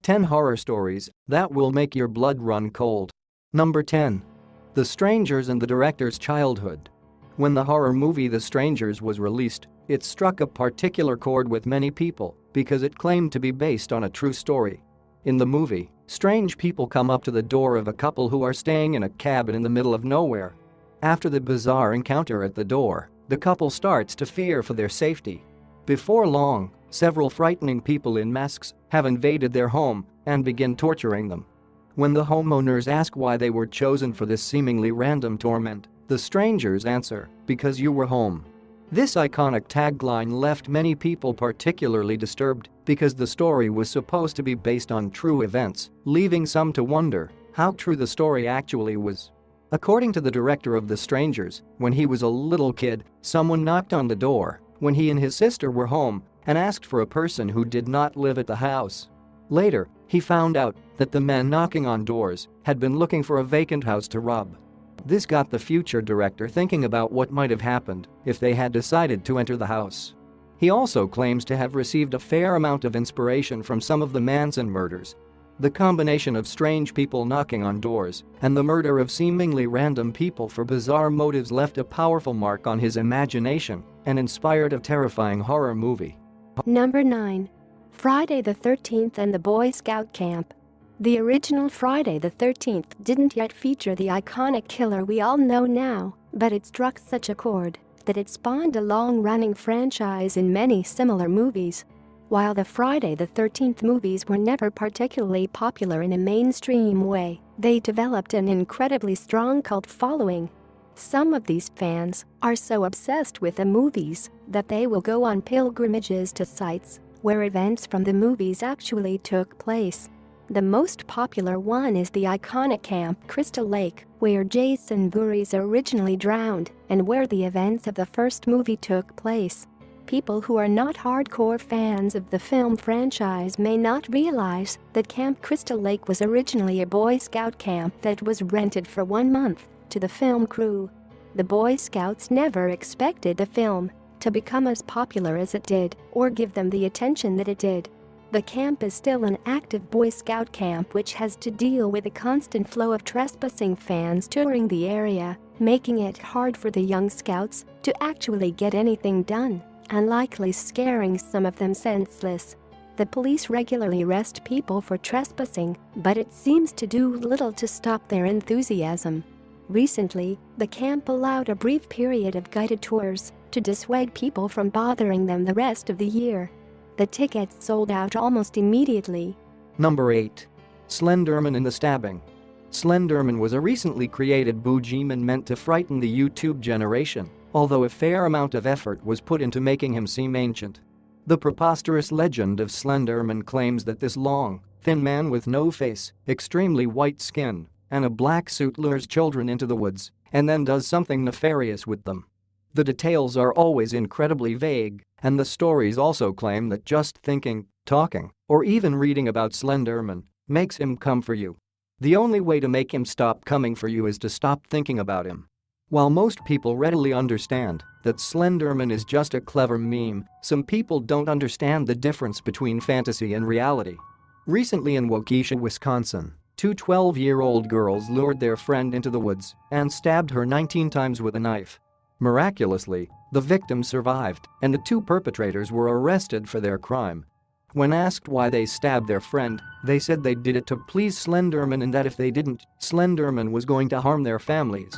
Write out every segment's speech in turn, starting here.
10 horror stories that will make your blood run cold. Number 10. The Strangers and the Director's Childhood. When the horror movie The Strangers was released, it struck a particular chord with many people because it claimed to be based on a true story. In the movie, strange people come up to the door of a couple who are staying in a cabin in the middle of nowhere. After the bizarre encounter at the door, the couple starts to fear for their safety. Before long, several frightening people in masks have invaded their home and begin torturing them. When the homeowners ask why they were chosen for this seemingly random torment, the strangers answer, "Because you were home." This iconic tagline left many people particularly disturbed because the story was supposed to be based on true events, leaving some to wonder how true the story actually was. According to the director of The Strangers, when he was a little kid, someone knocked on the door when he and his sister were home and asked for a person who did not live at the house. Later, he found out that the men knocking on doors had been looking for a vacant house to rob. This got the future director thinking about what might have happened if they had decided to enter the house. He also claims to have received a fair amount of inspiration from some of the Manson murders. The combination of strange people knocking on doors and the murder of seemingly random people for bizarre motives left a powerful mark on his imagination and inspired a terrifying horror movie. Number 9. Friday the 13th and the Boy Scout Camp. The original Friday the 13th didn't yet feature the iconic killer we all know now, but it struck such a chord that it spawned a long-running franchise in many similar movies. While the Friday the 13th movies were never particularly popular in a mainstream way, they developed an incredibly strong cult following. Some of these fans are so obsessed with the movies that they will go on pilgrimages to sites where events from the movies actually took place. The most popular one is the iconic Camp Crystal Lake, where Jason Voorhees originally drowned and where the events of the first movie took place. People who are not hardcore fans of the film franchise may not realize that Camp Crystal Lake was originally a Boy Scout camp that was rented for 1 month to the film crew. The Boy Scouts never expected the film to become as popular as it did or give them the attention that it did. The camp is still an active Boy Scout camp which has to deal with a constant flow of trespassing fans touring the area, making it hard for the young scouts to actually get anything done, and likely scaring some of them senseless. The police regularly arrest people for trespassing, but it seems to do little to stop their enthusiasm. Recently, the camp allowed a brief period of guided tours to dissuade people from bothering them the rest of the year. The tickets sold out almost immediately. Number 8. Slenderman and the Stabbing. Slenderman was a recently created boogeyman meant to frighten the YouTube generation, although a fair amount of effort was put into making him seem ancient. The preposterous legend of Slenderman claims that this long, thin man with no face, extremely white skin, and a black suit lures children into the woods and then does something nefarious with them. The details are always incredibly vague, and the stories also claim that just thinking, talking, or even reading about Slenderman makes him come for you. The only way to make him stop coming for you is to stop thinking about him. While most people readily understand that Slenderman is just a clever meme, some people don't understand the difference between fantasy and reality. Recently in Waukesha, Wisconsin, 2 12-year-old girls lured their friend into the woods and stabbed her 19 times with a knife. Miraculously, the victim survived, and the 2 perpetrators were arrested for their crime. When asked why they stabbed their friend, they said they did it to please Slenderman and that if they didn't, Slenderman was going to harm their families.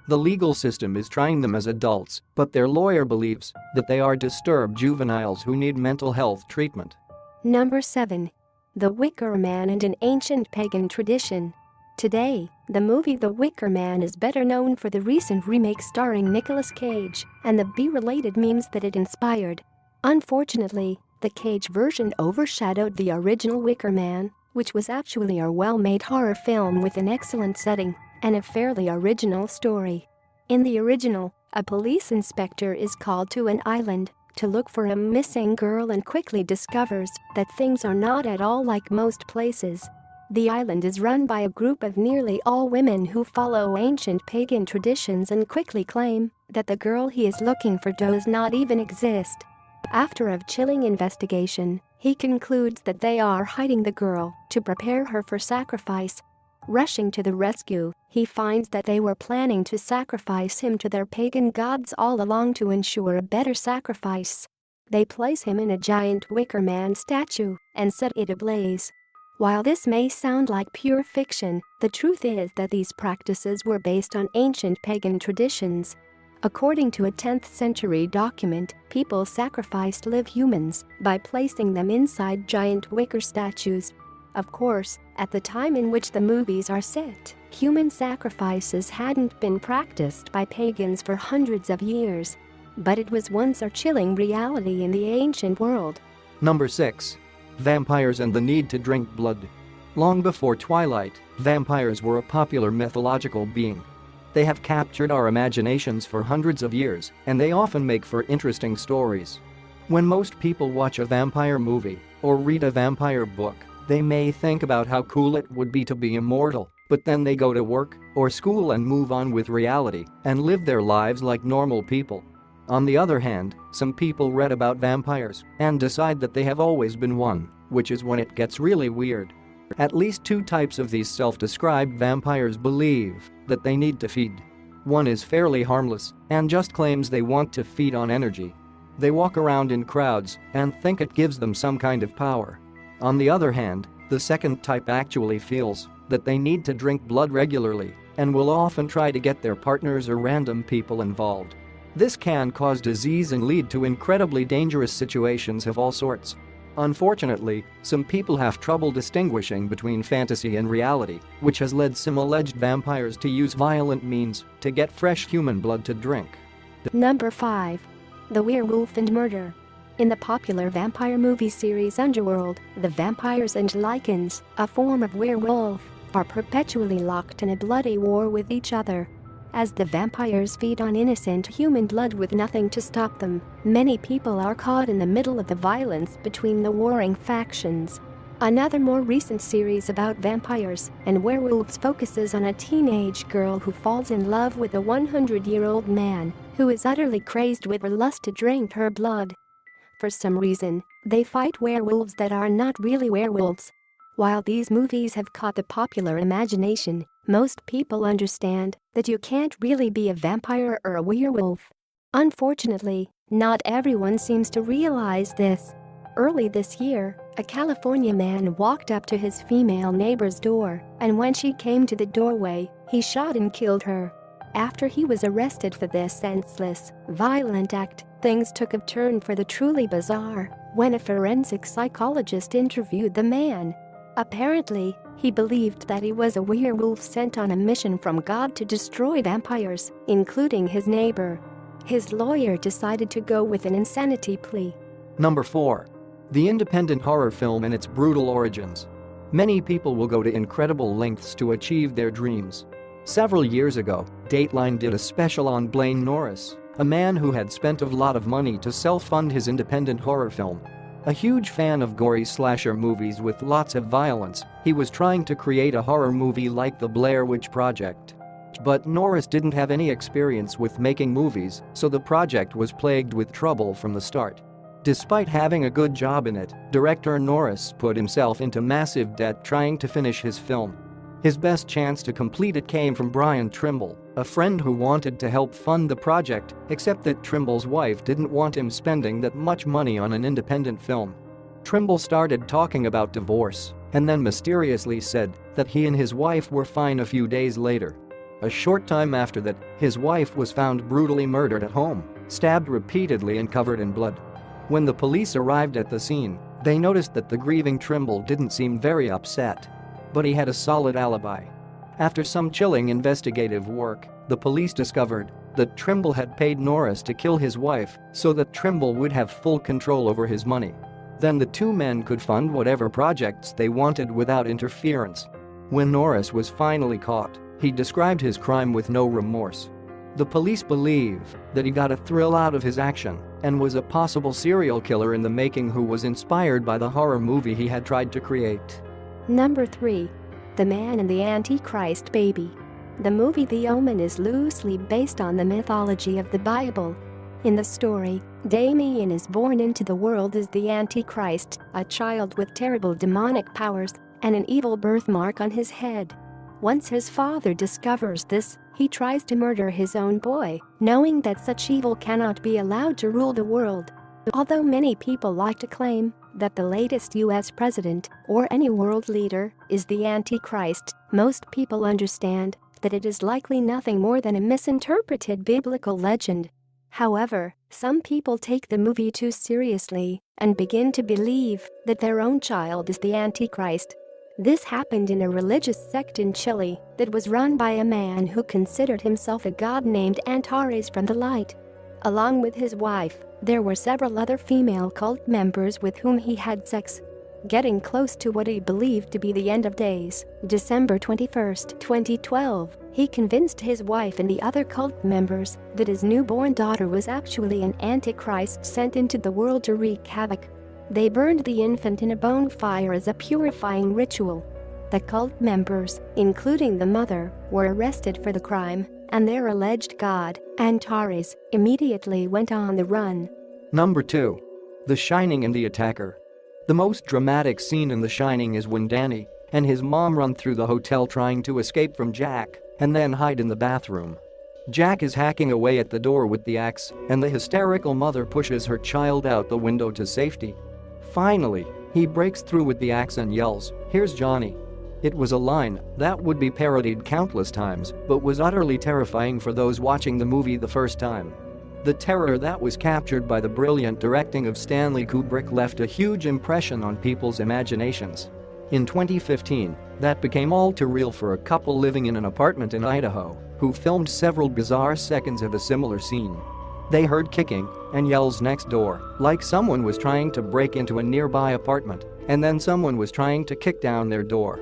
The legal system is trying them as adults, but their lawyer believes that they are disturbed juveniles who need mental health treatment. Number 7. The Wicker Man and an Ancient Pagan Tradition. Today, the movie The Wicker Man is better known for the recent remake starring Nicolas Cage and the B-related memes that it inspired. Unfortunately, the Cage version overshadowed the original Wicker Man, which was actually a well-made horror film with an excellent setting and a fairly original story. In the original, a police inspector is called to an island to look for a missing girl and quickly discovers that things are not at all like most places. The island is run by a group of nearly all women who follow ancient pagan traditions and quickly claim that the girl he is looking for does not even exist. After a chilling investigation, he concludes that they are hiding the girl to prepare her for sacrifice. Rushing to the rescue, he finds that they were planning to sacrifice him to their pagan gods all along to ensure a better sacrifice. They place him in a giant wicker man statue and set it ablaze. While this may sound like pure fiction, the truth is that these practices were based on ancient pagan traditions. According to a 10th century document, people sacrificed live humans by placing them inside giant wicker statues. Of course, at the time in which the movies are set, human sacrifices hadn't been practiced by pagans for hundreds of years. But it was once a chilling reality in the ancient world. Number 6. Vampires and the need to drink blood. Long before Twilight, vampires were a popular mythological being. They have captured our imaginations for hundreds of years, and they often make for interesting stories. When most people watch a vampire movie or read a vampire book, they may think about how cool it would be to be immortal, but then they go to work or school and move on with reality and live their lives like normal people. On the other hand, some people read about vampires and decide that they have always been one, which is when it gets really weird. At least two types of these self-described vampires believe that they need to feed. One is fairly harmless and just claims they want to feed on energy. They walk around in crowds and think it gives them some kind of power. On the other hand, the second type actually feels that they need to drink blood regularly and will often try to get their partners or random people involved. This can cause disease and lead to incredibly dangerous situations of all sorts. Unfortunately, some people have trouble distinguishing between fantasy and reality, which has led some alleged vampires to use violent means to get fresh human blood to drink. Number 5. The Werewolf and Murder. In the popular vampire movie series Underworld, the vampires and lycans, a form of werewolf, are perpetually locked in a bloody war with each other. As the vampires feed on innocent human blood with nothing to stop them, many people are caught in the middle of the violence between the warring factions. Another more recent series about vampires and werewolves focuses on a teenage girl who falls in love with a 100-year-old man who is utterly crazed with her lust to drink her blood. For some reason, they fight werewolves that are not really werewolves. While these movies have caught the popular imagination, most people understand that you can't really be a vampire or a werewolf. Unfortunately, not everyone seems to realize this. Early this year, a California man walked up to his female neighbor's door, and when she came to the doorway, he shot and killed her. After he was arrested for this senseless, violent act, things took a turn for the truly bizarre when a forensic psychologist interviewed the man. Apparently, he believed that he was a werewolf sent on a mission from God to destroy vampires, including his neighbor. His lawyer decided to go with an insanity plea. Number 4. The independent horror film and its brutal origins. Many people will go to incredible lengths to achieve their dreams. Several years ago, Dateline did a special on Blaine Norris, a man who had spent a lot of money to self-fund his independent horror film. A huge fan of gory slasher movies with lots of violence, he was trying to create a horror movie like The Blair Witch Project. But Norris didn't have any experience with making movies, so the project was plagued with trouble from the start. Despite having a good job in it, director Norris put himself into massive debt trying to finish his film. His best chance to complete it came from Brian Trimble, a friend who wanted to help fund the project, except that Trimble's wife didn't want him spending that much money on an independent film. Trimble started talking about divorce and then mysteriously said that he and his wife were fine a few days later. A short time after that, his wife was found brutally murdered at home, stabbed repeatedly and covered in blood. When the police arrived at the scene, they noticed that the grieving Trimble didn't seem very upset. But he had a solid alibi. After some chilling investigative work, the police discovered that Trimble had paid Norris to kill his wife so that Trimble would have full control over his money. Then the two men could fund whatever projects they wanted without interference. When Norris was finally caught, he described his crime with no remorse. The police believe that he got a thrill out of his action and was a possible serial killer in the making who was inspired by the horror movie he had tried to create. Number 3. The Man and the Antichrist Baby. The movie The Omen is loosely based on the mythology of the Bible. In the story, Damien is born into the world as the Antichrist, a child with terrible demonic powers and an evil birthmark on his head. Once his father discovers this, he tries to murder his own boy, knowing that such evil cannot be allowed to rule the world. Although many people like to claim that the latest US president, or any world leader, is the Antichrist, most people understand that it is likely nothing more than a misinterpreted biblical legend. However, some people take the movie too seriously and begin to believe that their own child is the Antichrist. This happened in a religious sect in Chile that was run by a man who considered himself a god named Antares from the light. Along with his wife, there were several other female cult members with whom he had sex. Getting close to what he believed to be the end of days, December 21, 2012, he convinced his wife and the other cult members that his newborn daughter was actually an Antichrist sent into the world to wreak havoc. They burned the infant in a bonfire as a purifying ritual. The cult members, including the mother, were arrested for the crime, and their alleged god, Antares, immediately went on the run. Number 2. The Shining and the Attacker. The most dramatic scene in The Shining is when Danny and his mom run through the hotel trying to escape from Jack and then hide in the bathroom. Jack is hacking away at the door with the axe, and the hysterical mother pushes her child out the window to safety. Finally, he breaks through with the axe and yells, "Here's Johnny." It was a line that would be parodied countless times but was utterly terrifying for those watching the movie the first time. The terror that was captured by the brilliant directing of Stanley Kubrick left a huge impression on people's imaginations. In 2015, that became all too real for a couple living in an apartment in Idaho who filmed several bizarre seconds of a similar scene. They heard kicking and yells next door, like someone was trying to break into a nearby apartment, and then someone was trying to kick down their door.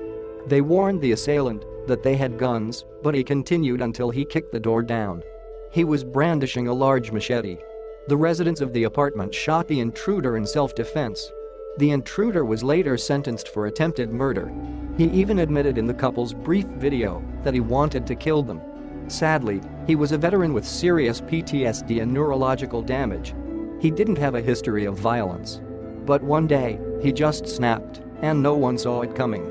They warned the assailant that they had guns, but he continued until he kicked the door down. He was brandishing a large machete. The residents of the apartment shot the intruder in self-defense. The intruder was later sentenced for attempted murder. He even admitted in the couple's brief video that he wanted to kill them. Sadly, he was a veteran with serious PTSD and neurological damage. He didn't have a history of violence. But one day, he just snapped, and no one saw it coming.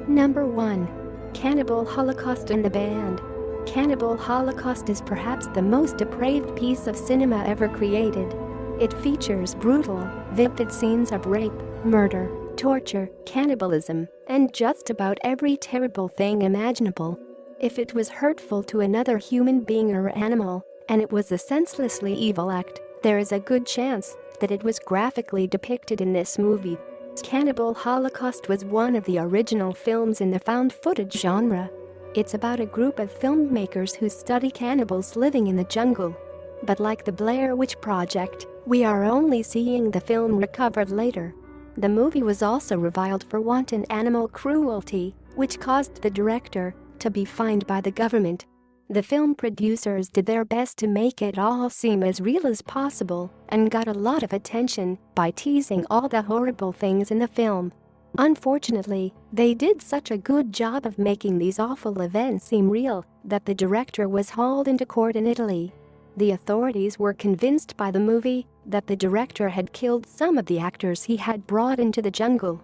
Number 1. Cannibal Holocaust and the Band. Cannibal Holocaust is perhaps the most depraved piece of cinema ever created. It features brutal, vivid scenes of rape, murder, torture, cannibalism, and just about every terrible thing imaginable. If it was hurtful to another human being or animal, and it was a senselessly evil act, there is a good chance that it was graphically depicted in this movie. Cannibal Holocaust was one of the original films in the found footage genre. It's about a group of filmmakers who study cannibals living in the jungle. But like the Blair Witch Project, we are only seeing the film recovered later. The movie was also reviled for wanton animal cruelty, which caused the director to be fined by the government. The film producers did their best to make it all seem as real as possible and got a lot of attention by teasing all the horrible things in the film. Unfortunately, they did such a good job of making these awful events seem real that the director was hauled into court in Italy. The authorities were convinced by the movie that the director had killed some of the actors he had brought into the jungle.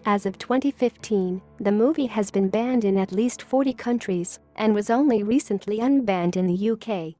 As of 2015, the movie has been banned in at least 40 countries and was only recently unbanned in the UK.